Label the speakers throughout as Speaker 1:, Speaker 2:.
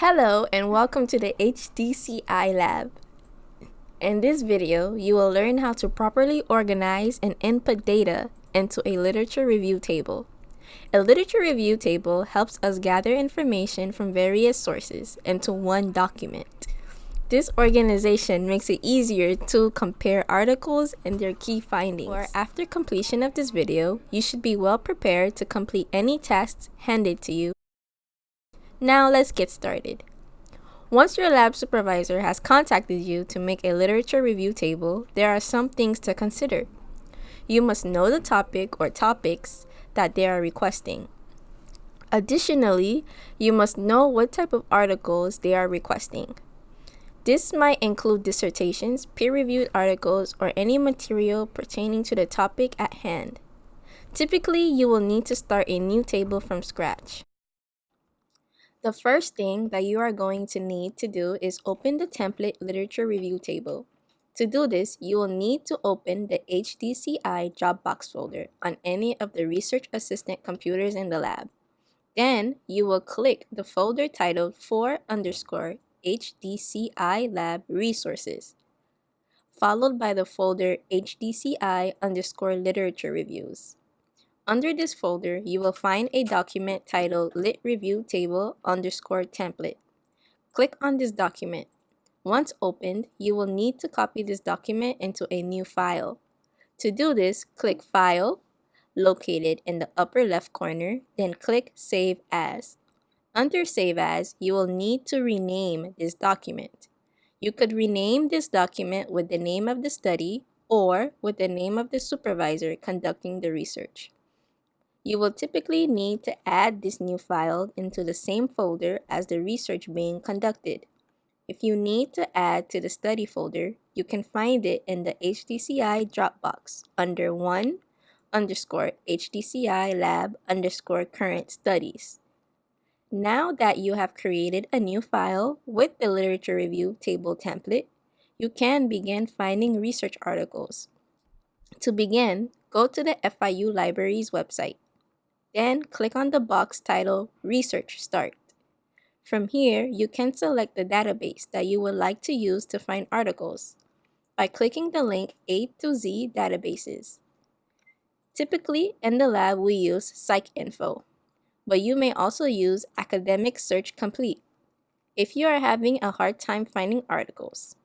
Speaker 1: Hello and welcome to the HDCI lab. In this video, you will learn how to properly organize and input data into a literature review table. A literature review table helps us gather information from various sources into one document. This organization makes it easier to compare articles and their key findings. After completion of this video, you should be well prepared to complete any tasks handed to you. Now let's get started. Once your lab supervisor has contacted you to make a literature review table, there are some things to consider. You must know the topic or topics that they are requesting. Additionally, you must know what type of articles they are requesting. This might include dissertations, peer-reviewed articles, or any material pertaining to the topic at hand. Typically, you will need to start a new table from scratch. The first thing that you are going to need to do is open the template literature review table. To do this, you will need to open the HDCI Dropbox folder on any of the research assistant computers in the lab. Then, you will click the folder titled for_HDCI Lab Resources, followed by the folder HDCI_Literature Reviews. Under this folder, you will find a document titled Lit Review Table_Template. Click on this document. Once opened, you will need to copy this document into a new file. To do this, click File, located in the upper left corner, then click Save As. Under Save As, you will need to rename this document. You could rename this document with the name of the study or with the name of the supervisor conducting the research. You will typically need to add this new file into the same folder as the research being conducted. If you need to add to the study folder, you can find it in the HDCI Dropbox under one_HDCI lab_current studies. Now that you have created a new file with the literature review table template, you can begin finding research articles. To begin, go to the FIU Library's website. Then click on the box titled Research Start. From here, you can select the database that you would like to use to find articles by clicking the link A to Z Databases. Typically, in the lab, we use PsycInfo, but you may also use Academic Search Complete if you are having a hard time finding articles.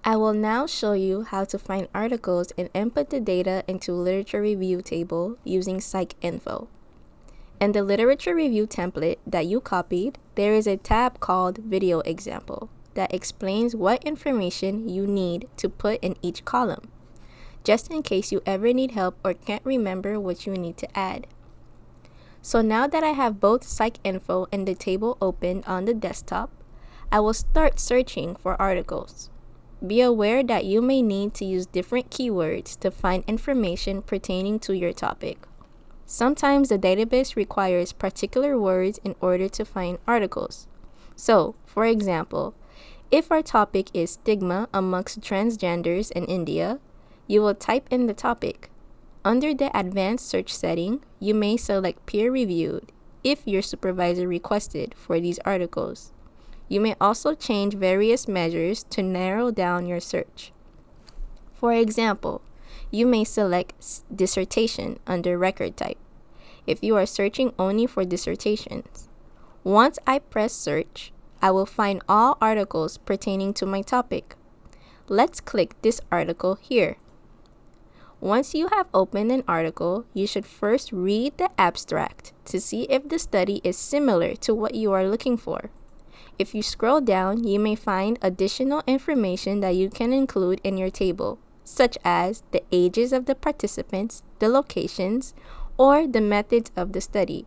Speaker 1: I will now show you how to find articles and input the data into literature review table using PsycInfo. In the literature review template that you copied, there is a tab called Video Example that explains what information you need to put in each column, just in case you ever need help or can't remember what you need to add. So now that I have both PsycInfo and the table opened on the desktop, I will start searching for articles. Be aware that you may need to use different keywords to find information pertaining to your topic. Sometimes the database requires particular words in order to find articles. So, for example, if our topic is stigma amongst transgenders in India, you will type in the topic. Under the advanced search setting, you may select peer-reviewed if your supervisor requested for these articles. You may also change various measures to narrow down your search. For example, you may select dissertation under record type if you are searching only for dissertations. Once I press search, I will find all articles pertaining to my topic. Let's click this article here. Once you have opened an article, you should first read the abstract to see if the study is similar to what you are looking for. If you scroll down, you may find additional information that you can include in your table, such as the ages of the participants, the locations, or the methods of the study.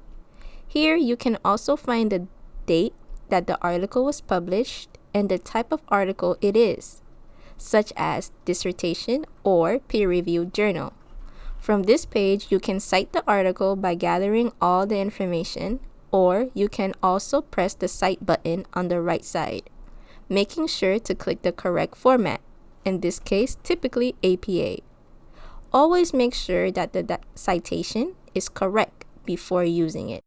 Speaker 1: Here, you can also find the date that the article was published and the type of article it is, such as dissertation or peer-reviewed journal. From this page, you can cite the article by gathering all the information, or you can also press the Cite button on the right side, making sure to click the correct format, in this case, typically APA. Always make sure that the citation is correct before using it.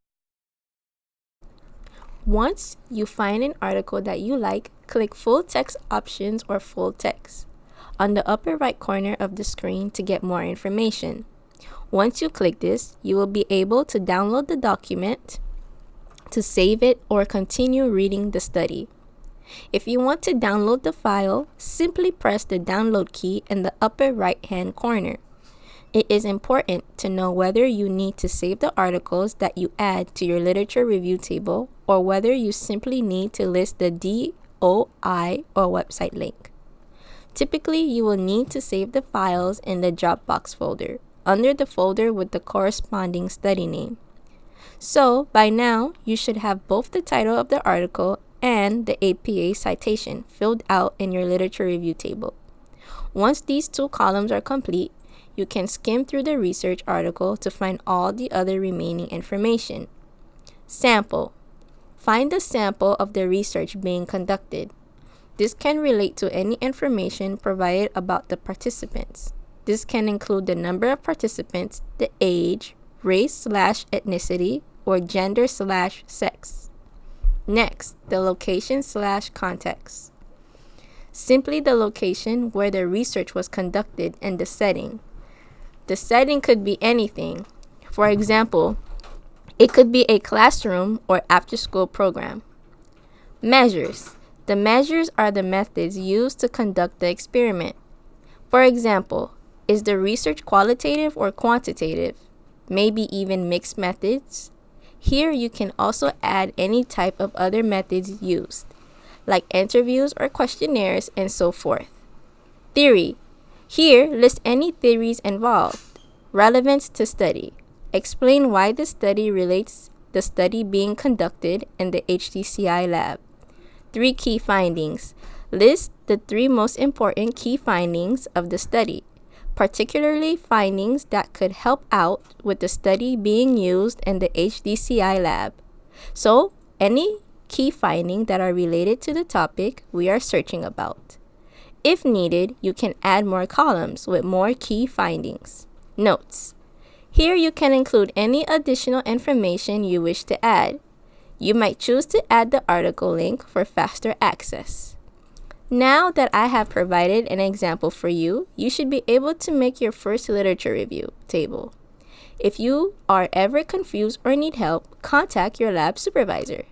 Speaker 1: Once you find an article that you like, click Full Text Options or Full Text on the upper right corner of the screen to get more information. Once you click this, you will be able to download the document, to save it, or continue reading the study. If you want to download the file, simply press the download key in the upper right-hand corner. It is important to know whether you need to save the articles that you add to your literature review table or whether you simply need to list the DOI or website link. Typically, you will need to save the files in the Dropbox folder, under the folder with the corresponding study name. So, by now, you should have both the title of the article and the APA citation filled out in your literature review table. Once these two columns are complete, you can skim through the research article to find all the other remaining information. Sample. Find the sample of the research being conducted. This can relate to any information provided about the participants. This can include the number of participants, the age, race/ethnicity, or gender/sex. Next, the location/context. Simply the location where the research was conducted and the setting. The setting could be anything. For example, it could be a classroom or after-school program. Measures. The measures are the methods used to conduct the experiment. For example, is the research qualitative or quantitative? Maybe even mixed methods? Here you can also add any type of other methods used, like interviews or questionnaires and so forth. Theory. Here, list any theories involved. Relevance to study. Explain why the study relates the study being conducted in the HDCI lab. 3 key findings. List the 3 most important key findings of the study, particularly findings that could help out with the study being used in the HDCI lab. So, any key findings that are related to the topic we are searching about. If needed, you can add more columns with more key findings. Notes. Here you can include any additional information you wish to add. You might choose to add the article link for faster access. Now that I have provided an example for you, you should be able to make your first literature review table. If you are ever confused or need help, contact your lab supervisor.